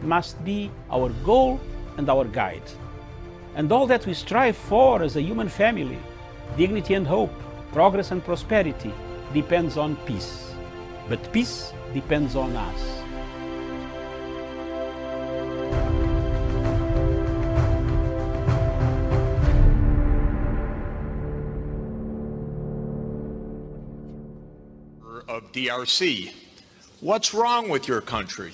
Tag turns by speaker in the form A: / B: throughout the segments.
A: must be our goal and our guide. And all that we strive for as a human family, dignity and hope, progress and prosperity, depends on peace. But peace depends on us.
B: Of DRC. What's wrong with your country?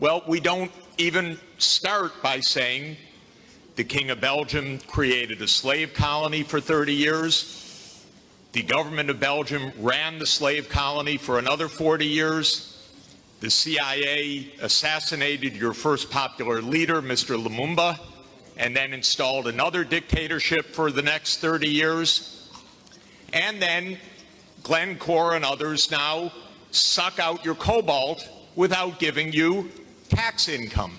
B: Well, we don't even start by saying the King of Belgium created a slave colony for 30 years. The government of Belgium ran the slave colony for another 40 years. The CIA assassinated your first popular leader, Mr. Lumumba, and then installed another dictatorship for the next 30 years. And then Glencore and others now suck out your cobalt without giving you tax income.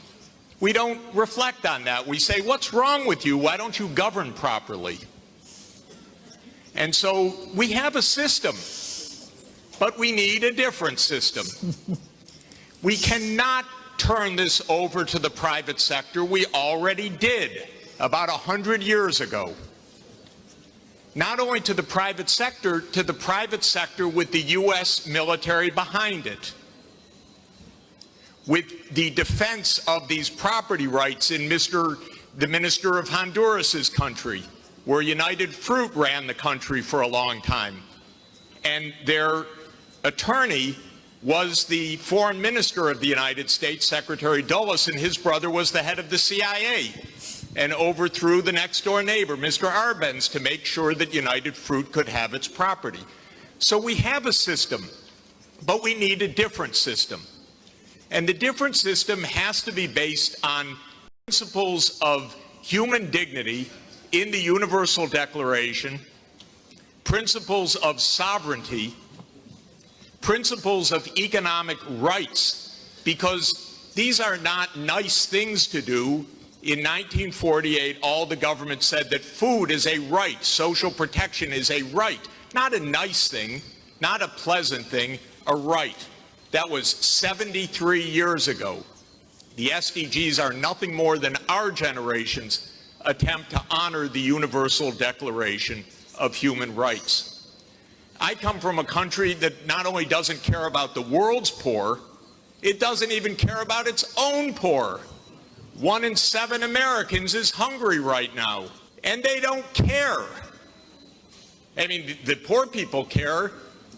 B: We don't reflect on that. We say, what's wrong with you? Why don't you govern properly? And so we have a system, but we need a different system. We cannot turn this over to the private sector. We already did about 100 years ago. Not only to the private sector with the U.S. military behind it, with the defense of these property rights in the Minister of Honduras's country, where United Fruit ran the country for a long time. And their attorney was the foreign minister of the United States, Secretary Dulles, and his brother was the head of the CIA. And overthrew the next door neighbor, Mr. Arbenz, to make sure that United Fruit could have its property. So we have a system, but we need a different system. And the different system has to be based on principles of human dignity in the Universal Declaration, principles of sovereignty, principles of economic rights, because these are not nice things to do. In 1948, all the government said that food is a right, social protection is a right, not a nice thing, not a pleasant thing, a right. That was 73 years ago. The SDGs are nothing more than our generation's attempt to honor the Universal Declaration of Human Rights. I come from a country that not only doesn't care about the world's poor, it doesn't even care about its own poor. 1 in 7 Americans is hungry right now, and they don't care. I mean, the poor people care,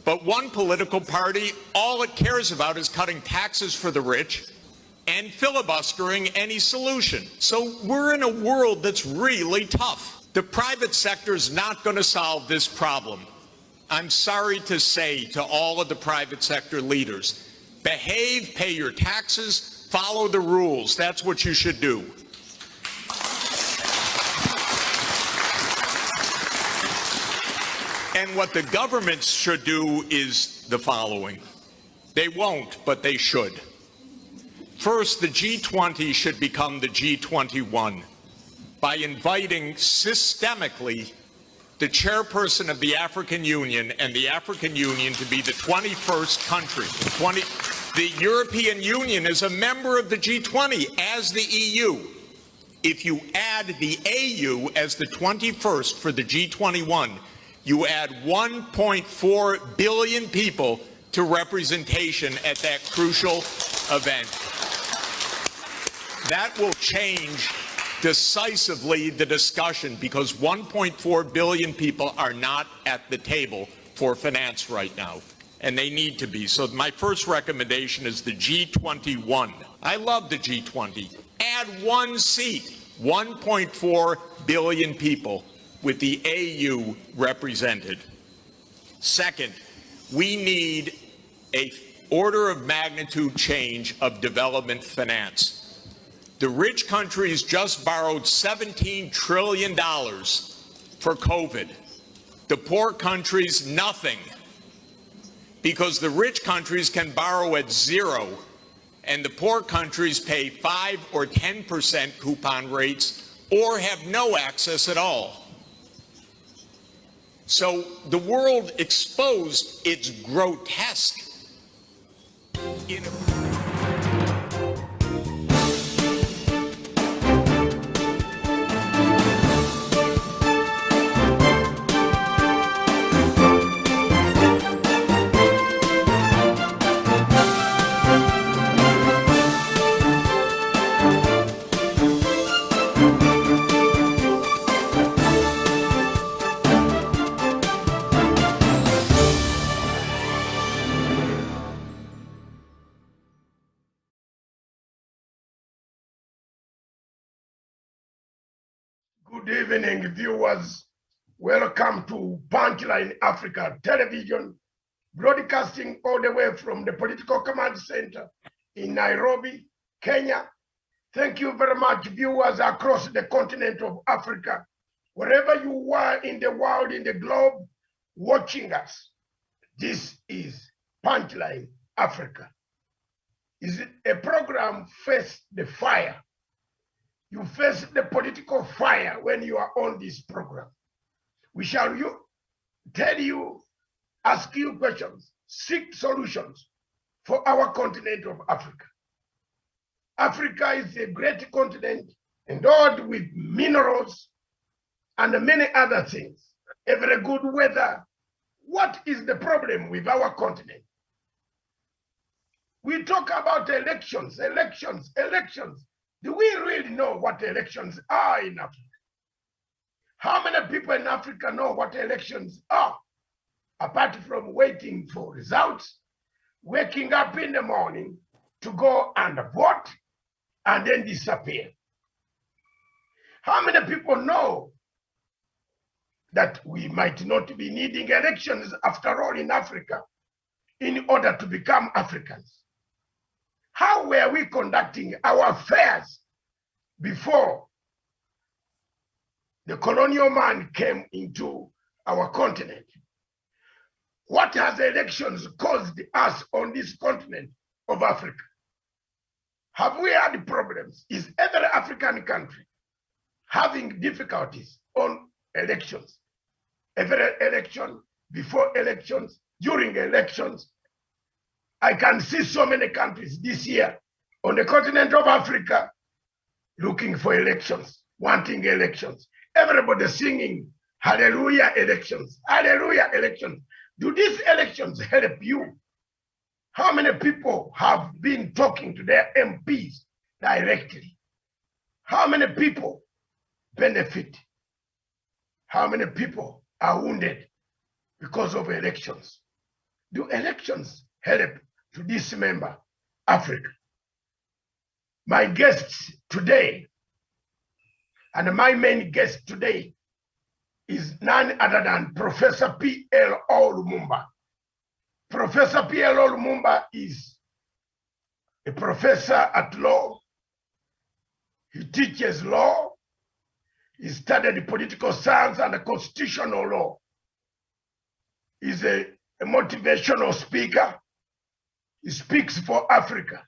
B: but one political party, all it cares about is cutting taxes for the rich and filibustering any solution. So we're in a world that's really tough. The private sector is not going to solve this problem. I'm sorry to say to all of the private sector leaders, behave, pay your taxes, follow the rules. That's what you should do. And what the governments should do is the following. They won't, but they should. First, the G20 should become the G21 by inviting systemically the chairperson of the African Union and the African Union to be the 21st country. The European Union is a member of the G20 as the EU. If you add the AU as the 21st for the G21, you add 1.4 billion people to representation at that crucial event. That will change decisively the discussion, because 1.4 billion people are not at the table for finance right now, and they need to be. So my first recommendation is the G21. I love the G20. Add one seat, 1.4 billion people with the AU represented. Second, we need an order of magnitude change of development finance. The rich countries just borrowed $17 trillion for COVID. The poor countries, nothing. Because the rich countries can borrow at 0, and the poor countries pay 5 or 10% coupon rates or have no access at all. So the world exposed its grotesque
C: Good evening, viewers. Welcome to Punchline Africa Television, broadcasting all the way from the Political Command Center in Nairobi, Kenya. Thank you very much, viewers across the continent of Africa. Wherever you are in the world, in the globe, watching us, this is Punchline Africa. Is it a program Face the Fire? You face the political fire when you are on this program. We shall tell you, ask you questions, seek solutions for our continent of Africa. Africa is a great continent endowed with minerals and many other things. A very good weather. What is the problem with our continent? We talk about elections. Do we really know what elections are in Africa? How many people in Africa know what elections are? Apart from waiting for results, waking up in the morning to go and vote and then disappear. How many people know that we might not be needing elections after all in Africa in order to become Africans? How were we conducting our affairs before the colonial man came into our continent? What has elections caused us on this continent of Africa? Have we had problems? Is every African country having difficulties on elections? Every election, before elections, during elections? I can see so many countries this year on the continent of Africa looking for elections, wanting elections. Everybody singing, hallelujah, elections, hallelujah, elections. Do these elections help you? How many people have been talking to their MPs directly? How many people benefit? How many people are wounded because of elections? Do elections help to dismember Africa? My guests today, and my main guest today, is none other than Professor PLO Lumumba. Professor PLO Lumumba is a professor at law. He teaches law. He studied political science and constitutional law. He's a motivational speaker. He speaks for Africa.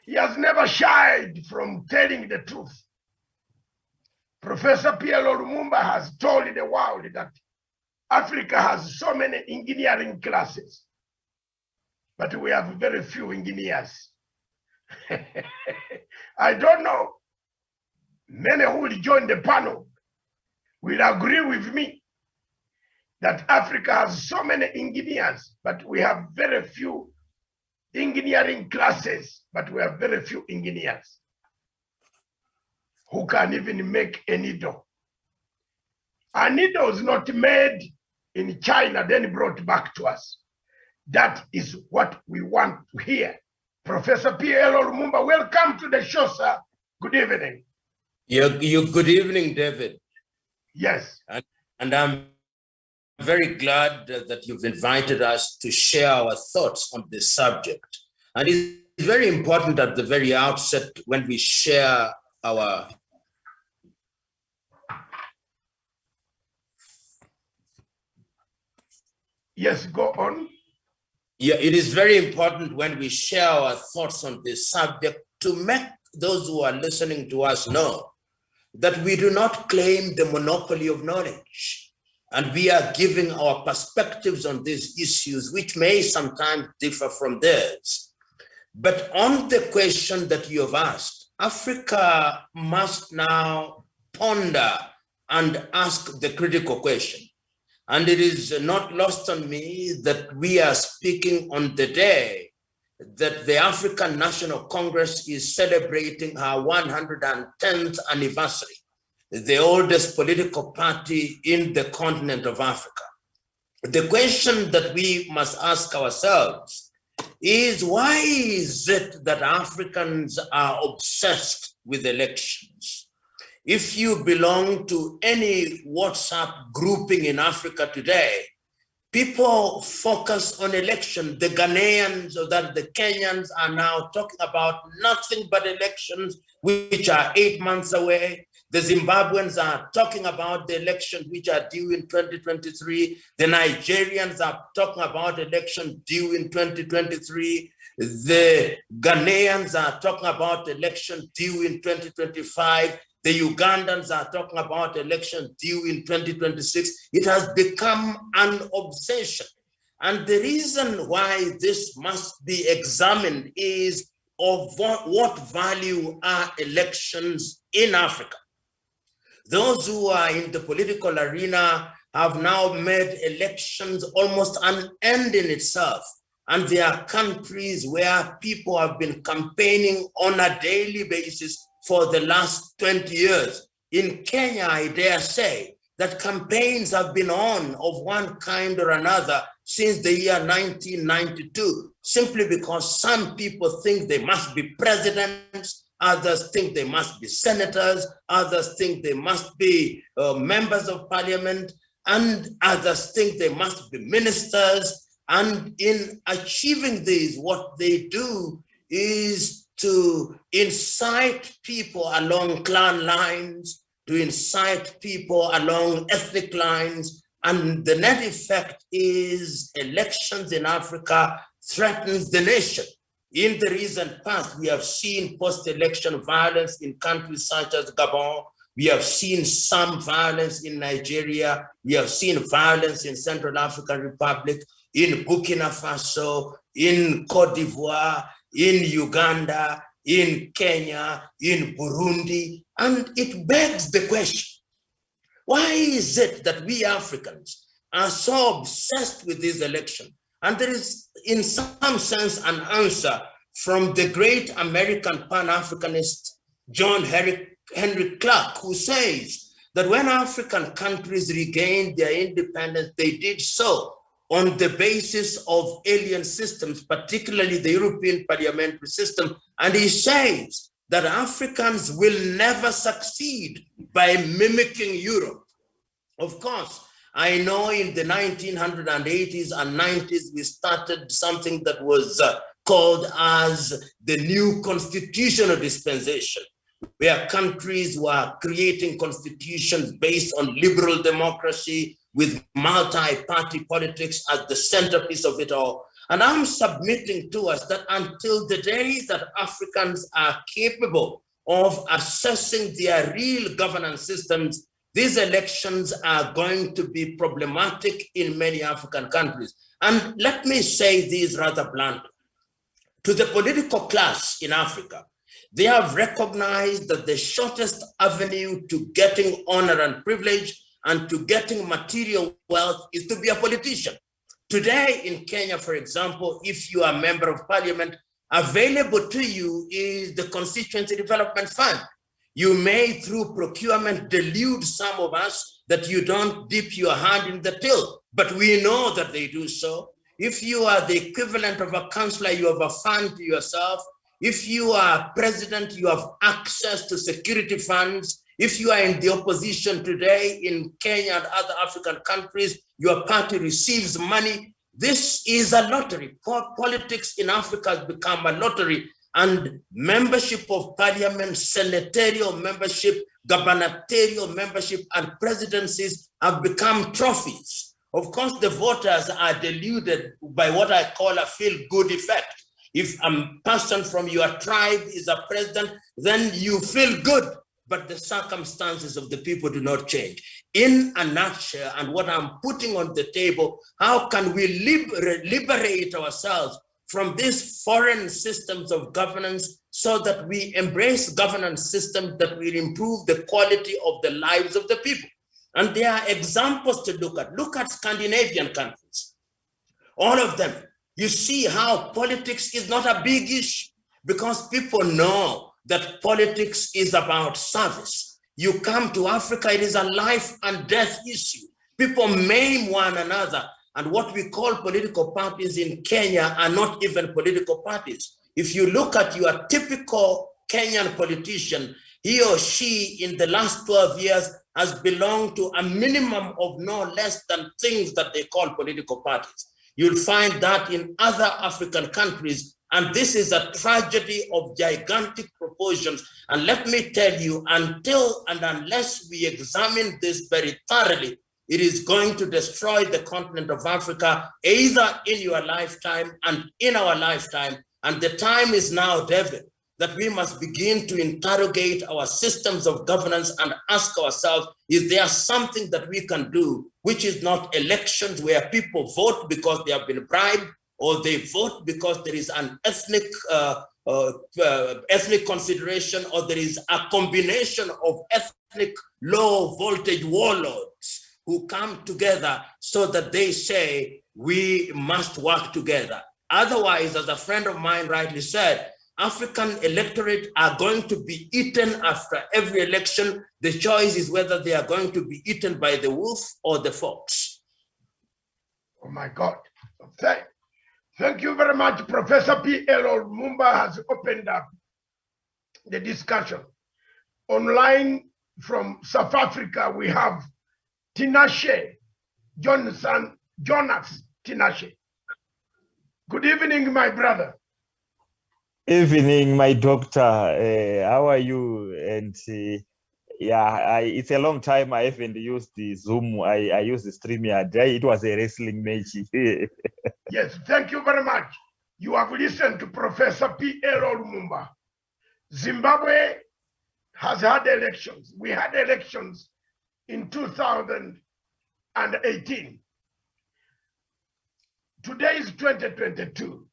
C: He has never shied from telling the truth. Professor PLO Lumumba has told the world that Africa has so many engineering classes, but we have very few engineers. I don't know. Many who will join the panel will agree with me that Africa has so many engineers, but we have very few engineering classes, but we have very few engineers who can even make a needle. A needle is not made in China, then brought back to us. That is what we want to hear. Professor PLO Lumumba, welcome to the show, sir. Good evening.
D: Good evening, David.
C: Yes.
D: And I'm very glad that you've invited us to share our thoughts on this subject. And it's very important at the very outset when we share our
C: Yes, go on.
D: Yeah, it is very important when we share our thoughts on this subject to make those who are listening to us know that we do not claim the monopoly of knowledge, and we are giving our perspectives on these issues, which may sometimes differ from theirs. But on the question that you have asked, Africa must now ponder and ask the critical question. And it is not lost on me that we are speaking on the day that the African National Congress is celebrating her 110th anniversary, the oldest political party in the continent of Africa. The question that we must ask ourselves is, why is it that Africans are obsessed with elections? If you belong to any WhatsApp grouping in Africa today, people focus on election. The Ghanaians or that the Kenyans are now talking about nothing but elections, which are 8 months away. The Zimbabweans are talking about the elections which are due in 2023. The Nigerians are talking about elections due in 2023. The Ghanaians are talking about elections due in 2025. The Ugandans are talking about elections due in 2026. It has become an obsession. And the reason why this must be examined is of what value are elections in Africa. Those who are in the political arena have now made elections almost an end in itself. And there are countries where people have been campaigning on a daily basis for the last 20 years. In Kenya, I dare say that campaigns have been on of one kind or another since the year 1992, simply because some people think they must be presidents, others think they must be senators, others think they must be members of parliament, and others think they must be ministers. And in achieving these, what they do is to incite people along clan lines, to incite people along ethnic lines. And the net effect is elections in Africa threatens the nation. In the recent past, we have seen post-election violence in countries such as Gabon. We have seen some violence in Nigeria. We have seen violence in Central African Republic, in Burkina Faso, in Cote d'Ivoire, in Uganda, in Kenya, in Burundi. And it begs the question, why is it that we Africans are so obsessed with this election? And there is, in some sense, an answer from the great American Pan-Africanist John Henry Clark, who says that when African countries regained their independence, they did so on the basis of alien systems, particularly the European parliamentary system. And he says that Africans will never succeed by mimicking Europe. Of course, I know in the 1980s and 90s, we started something that was called as the new constitutional dispensation, where countries were creating constitutions based on liberal democracy with multi-party politics at the centerpiece of it all. And I'm submitting to us that until the day that Africans are capable of assessing their real governance systems, these elections are going to be problematic in many African countries. And let me say this rather bluntly. To the political class in Africa, they have recognized that the shortest avenue to getting honor and privilege and to getting material wealth is to be a politician. Today in Kenya, for example, if you are a member of parliament, available to you is the Constituency Development Fund. You may, through procurement, delude some of us that you don't dip your hand in the till, but we know that they do so. If you are the equivalent of a councillor, you have a fund to yourself. If you are president, you have access to security funds. If you are in the opposition today in Kenya and other African countries, your party receives money. This is a lottery. Politics in Africa has become a lottery, and membership of parliament, senatorial membership, gubernatorial membership, and presidencies have become trophies. Of course, the voters are deluded by what I call a feel-good effect. If a person from your tribe is a president, then you feel good, but the circumstances of the people do not change. In a nutshell, and what I'm putting on the table, how can we liberate ourselves from these foreign systems of governance so that we embrace governance systems that will improve the quality of the lives of the people? And there are examples to look at. Look at Scandinavian countries. All of them. You see how politics is not a big issue because people know that politics is about service. You come to Africa, it is a life and death issue. People maim one another. And what we call political parties in Kenya are not even political parties. If you look at your typical Kenyan politician, he or she in the last 12 years has belonged to a minimum of no less than things that they call political parties. You'll find that in other African countries, and this is a tragedy of gigantic proportions. And let me tell you, until and unless we examine this very thoroughly, it is going to destroy the continent of Africa, either in your lifetime and in our lifetime. And the time is now, David, that we must begin to interrogate our systems of governance and ask ourselves, is there something that we can do which is not elections where people vote because they have been bribed, or they vote because there is an ethnic consideration, or there is a combination of ethnic low voltage warlords who come together so that they say we must work together. Otherwise, as a friend of mine rightly said, African electorate are going to be eaten after every election. The choice is whether they are going to be eaten by the wolf or the fox.
C: Oh my God. Thank you very much. Professor PLO Lumumba has opened up the discussion. Online from South Africa, we have Tinashe Jonas Tinashe. Good evening, my brother.
E: Evening, my doctor. How are you? And yeah, it's a long time I haven't used the Zoom. I used the StreamYard. It was a wrestling match.
C: Yes, thank you very much. You have listened to Professor PLO Lumumba. Zimbabwe has had elections. We had elections in 2018. Today is 2022.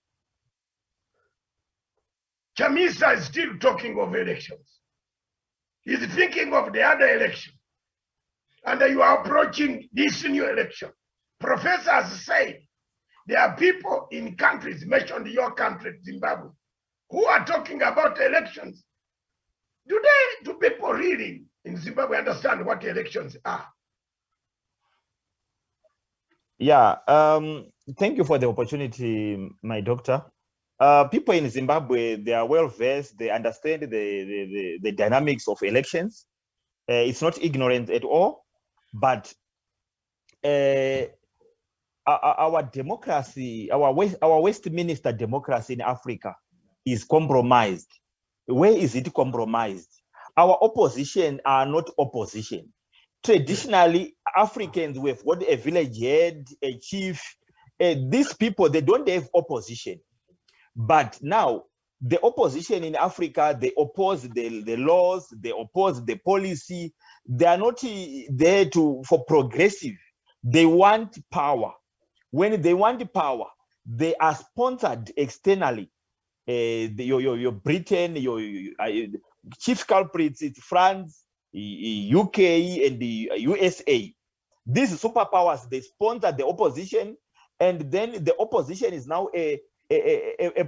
C: Chamisa is still talking of elections. He's thinking of the other election. And you are approaching this new election. Professors say there are people in countries, mentioned your country, Zimbabwe, who are talking about elections. Do people really in Zimbabwe understand what elections are?
E: Yeah, thank you for the opportunity, my doctor. People in Zimbabwe, they are well versed. They understand the dynamics of elections. It's not ignorant at all, but our democracy, our Westminster democracy in Africa is compromised. Where is it compromised? Our opposition are not opposition. Traditionally, Africans, we've got a village head, a chief. These people, they don't have opposition. But now, the opposition in Africa, they oppose the laws, they oppose the policy. They are not there for progressive. They want power. When they want power, they are sponsored externally. Your Britain, your chief culprits, it's France, UK, and the USA. These superpowers, they sponsor the opposition, and then the opposition is now a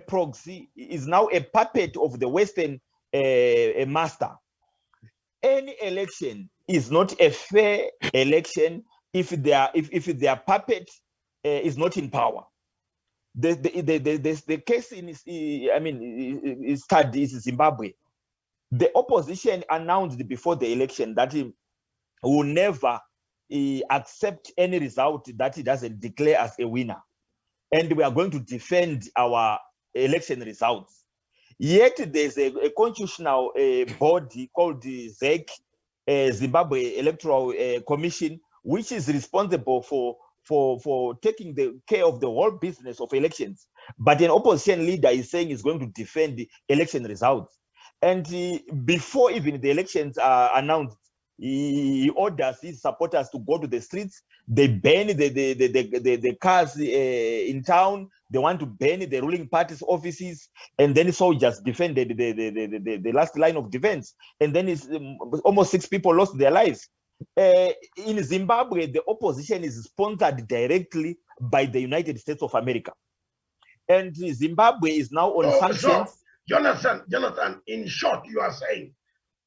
E: proxy, is now a puppet of the Western master. Any election is not a fair election if their puppet is not in power. The case is studied is Zimbabwe. The opposition announced before the election that it will never accept any result that it doesn't declare as a winner. And we are going to defend our election results. Yet there's a constitutional body called the ZEC, Zimbabwe Electoral Commission, which is responsible for taking the care of the whole business of elections. But an opposition leader is saying he's going to defend the election results. And before even the elections are announced, he orders his supporters to go to the streets. They burn the cars in town. They want to burn the ruling party's offices, and then soldiers defended the last line of defense. And then it's almost 6 people lost their lives. In Zimbabwe, the opposition is sponsored directly by the United States of America, and Zimbabwe is now on sanctions.
C: So, Jonathan, in short, you are saying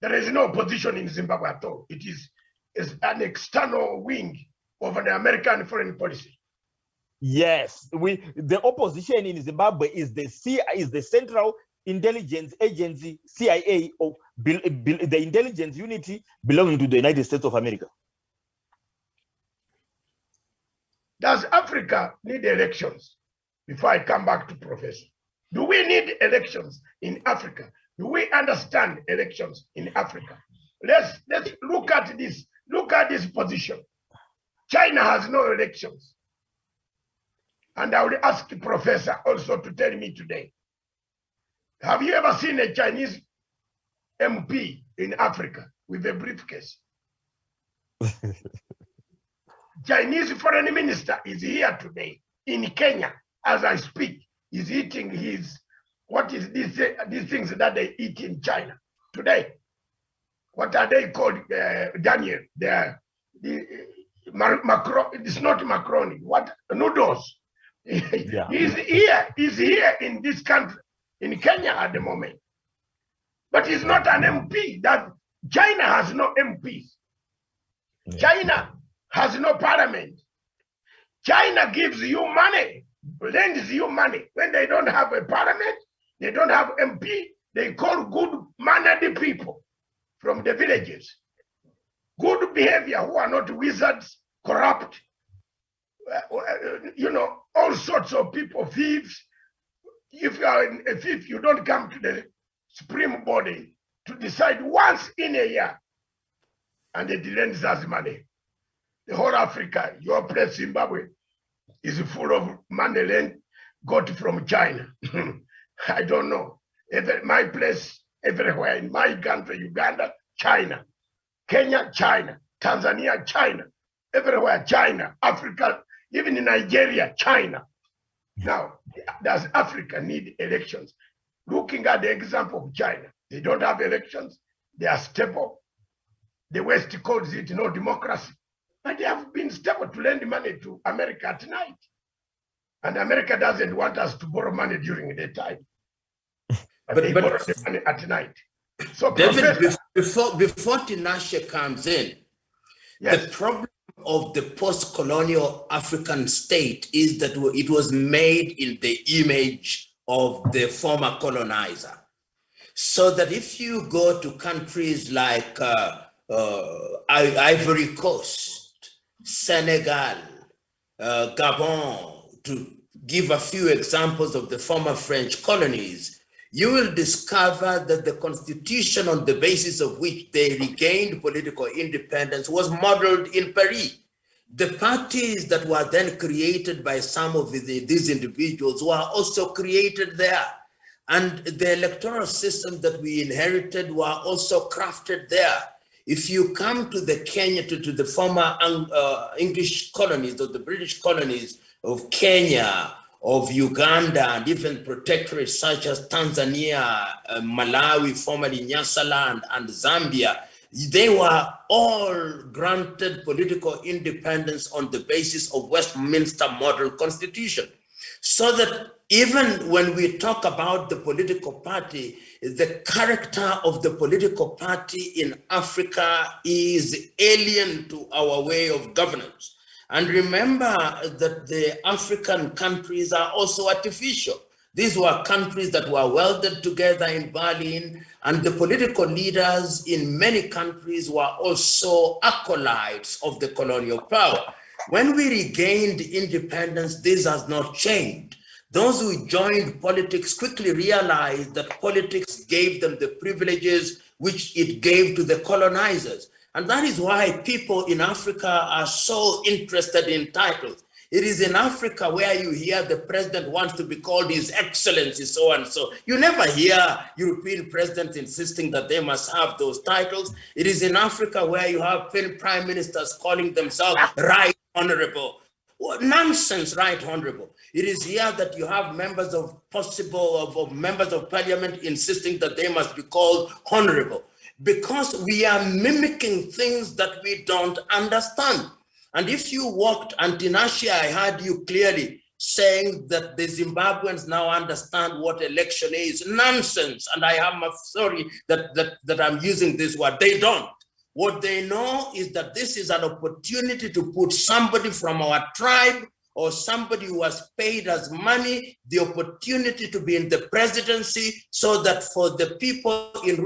C: there is no opposition in Zimbabwe at all. It is an external wing of the American foreign policy.
E: Yes, the opposition in Zimbabwe is the central intelligence agency, CIA, or the intelligence unity belonging to the United States of America.
C: Does Africa need elections? Before I come back to Professor, do we need elections in Africa? Do we understand elections in Africa? Let's look at this. Look at this position. China has no elections. And I will ask the professor also to tell me today. Have you ever seen a Chinese MP in Africa with a briefcase? Chinese foreign minister is here today in Kenya as I speak. He's eating his, what is this, these things that they eat in China today? What are they called, Daniel? It's not macaroni, what, noodles.
E: Yeah.
C: He's here in this country, in Kenya at the moment. But he's not an MP. That China has no MPs.
E: Yeah.
C: China has no parliament. China gives you money, lends you money. When they don't have a parliament, they don't have MP, they call good-mannered people from the villages. Good behavior, who are not wizards, corrupt, you know, all sorts of people, thieves. If you are a thief, you don't come to the supreme body to decide once in a year, and it lends us money. The whole Africa, your place, Zimbabwe, is full of money lent got from China. I don't know. My place, everywhere in my country, Uganda, China, Kenya, China, Tanzania, China, everywhere, China, Africa, even in Nigeria, China. Now, does Africa need elections? Looking at the example of China, they don't have elections, they are stable. The West calls it no democracy, but they have been stable to lend money to America at night. And America doesn't want us to borrow money during the time. But they borrow the money at night. So,
D: David, before Tinashe comes in, yes, the problem of the post-colonial African state is that it was made in the image of the former colonizer. So that if you go to countries like Ivory Coast, Senegal, Gabon, to give a few examples of the former French colonies, you will discover that the constitution on the basis of which they regained political independence was modeled in Paris. The parties that were then created by some of these individuals were also created there. And the electoral system that we inherited were also crafted there. If you come to the Kenya, to the former English colonies or the British colonies of Kenya, of Uganda, and even protectorates such as Tanzania, Malawi, formerly Nyasaland, and Zambia, they were all granted political independence on the basis of Westminster Model Constitution. So that even when we talk about the political party, the character of the political party in Africa is alien to our way of governance. And remember that the African countries are also artificial. These were countries that were welded together in Berlin, and the political leaders in many countries were also acolytes of the colonial power. When we regained independence, this has not changed. Those who joined politics quickly realized that politics gave them the privileges which it gave to the colonizers. And that is why people in Africa are so interested in titles. It is in Africa where you hear the president wants to be called His Excellency so and so. You never hear European presidents insisting that they must have those titles. It is in Africa where you have prime ministers calling themselves Right Honorable. What nonsense, Right Honorable. It is here that you have members of members of parliament insisting that they must be called Honorable, because we are mimicking things that we don't understand. And if you walked, and Tinashe, I heard you clearly saying that the Zimbabweans now understand what election is. Nonsense. And I am sorry that I'm using this word. They don't. What they know is that this is an opportunity to put somebody from our tribe or somebody who has paid us money the opportunity to be in the presidency so that for the people in rural